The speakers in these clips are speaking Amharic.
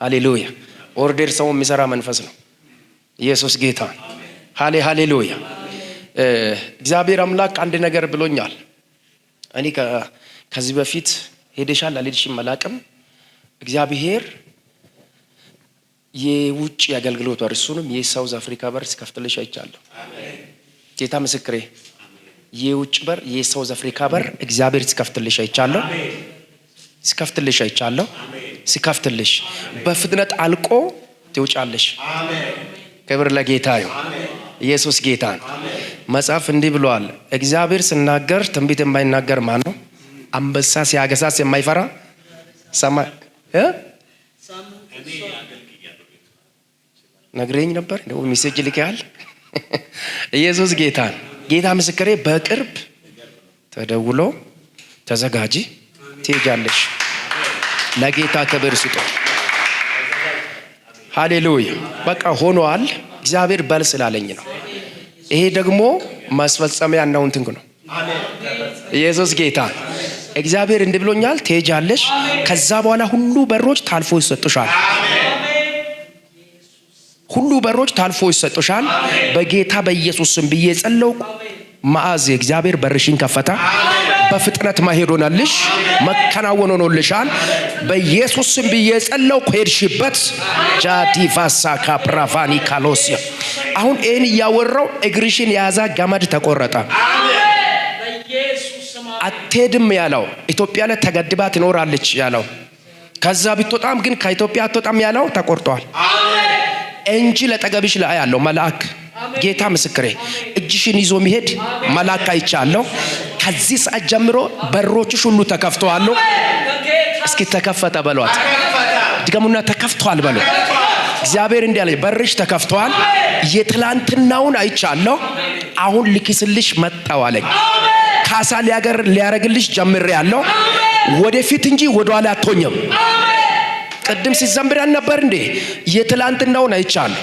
ሃሌሉያ። ኦርደር ሰው የሚሰራ መንፈስ ነው። ኢየሱስ ጌታ። ሃሌሉያ። እግዚአብሔር አምላክ አንድ ነገር ብሎኛል። እኔ ከዚህ በፊት ሄደሻል አልሄድሽም አላቅም። እግዚአብሔር የውጭ አገልግሎት በር እሱንም የሳውዝ አፍሪካ በር ሲከፍትልሽ አይቻለሁ። ጌታ ምስክሬ፣ የውጭ በር የሳውዝ አፍሪካ በር እግዚአብሔር ሲከፍትልሽ አይቻለሁ። ሲከፍትልሽ አይቻለሁ። ሲከፍትልሽ በፍጥነት አልቆ ትውጫለሽ። ክብር ለጌታ ይሁን። ኢየሱስ ጌታ ነው። መጽሐፍ እንዲህ ብሏል። እግዚአብሔር ሲናገር ትንቢት የማይናገር ማን ነው? አንበሳ ሲያገሳስ የማይፈራ ሰማይ ነግረኝ ነበር ነው ሜሴጅ ልከሃል። ኢየሱስ ጌታ ነው። ጌታ ምስክሬ፣ በቅርብ ተደውሎ ተዘጋጂ ትሄጃለሽ። ለጌታ ክብር ስጡ። ሃሌሉያ። በቃ ሆኗል። እግዚአብሔር በል ስላለኝ ነው። ይሄ ደግሞ ማስፈጸሚያ ነው እንትን ነው። ኢየሱስ ጌታ። እግዚአብሔር እንዲህ ብሎኛል፣ ትሄጃለሽ። ከዛ በኋላ ሁሉ በሮች ታልፎ ይሰጡሻል። ሁሉ በሮች ታልፎ ይሰጡሻል። በጌታ በኢየሱስ ስም ብዬ ጸለይኩ። ማአዝ እግዚአብሔር በርሽን ከፈታ። በፍጥነት መሄድ ሆነልሽ፣ መከናወን ሆኖልሻል። በኢየሱስ ስም ብዬ ጸለይኩ። ሄድሽበት ጃዲቫሳ ካፕራቫኒ ካሎሲያ። አሁን ይህን እያወራው እግርሽን የያዛ ገመድ ተቆረጠ። አትሄድም ያለው ኢትዮጵያ ላይ ተገድባ ትኖራለች ያለው፣ ከዛ ብትወጣም ግን ከኢትዮጵያ አትወጣም ያለው ተቆርጧል። እንጂ ለጠገብሽ ላይ ያለው መልአክ ጌታ ምስክሬ እጅሽን ይዞ የሚሄድ መልአክ አይቻለሁ። ከዚህ ሰዓት ጀምሮ በሮችሽ ሁሉ ተከፍተዋል። እስኪ ተከፈተ በሏት። ድገሙና ተከፍቷል በሉ። እግዚአብሔር እንዲህ አለ፣ በርሽ ተከፍቷል። የትላንትናውን አይቻለሁ። አሁን ልክስልሽ መጣው አለኝ። ካሳ ሊያረግልሽ ጀምሬያለሁ። ወደፊት እንጂ ወደኋላ አትሆኝም። ቅድም ሲዘምራን ነበር እንዴ? የትላንትናውን አይቻለሁ።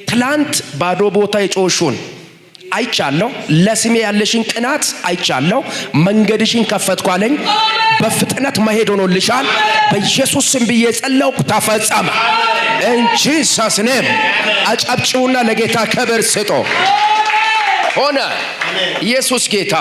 ትላንት ባዶ ቦታ የጮሹን አይቻለሁ። ለስሜ ያለሽን ቅናት አይቻለሁ። መንገድሽን ከፈትኩ አለኝ። በፍጥነት መሄድ ሆኖልሻል። በኢየሱስ ስም ብዬ ጸለይኩ፣ ተፈጸመ። እንጂ ሳስነም አጨብጭቡና ለጌታ ክብር ስጡ። ሆነ። ኢየሱስ ጌታ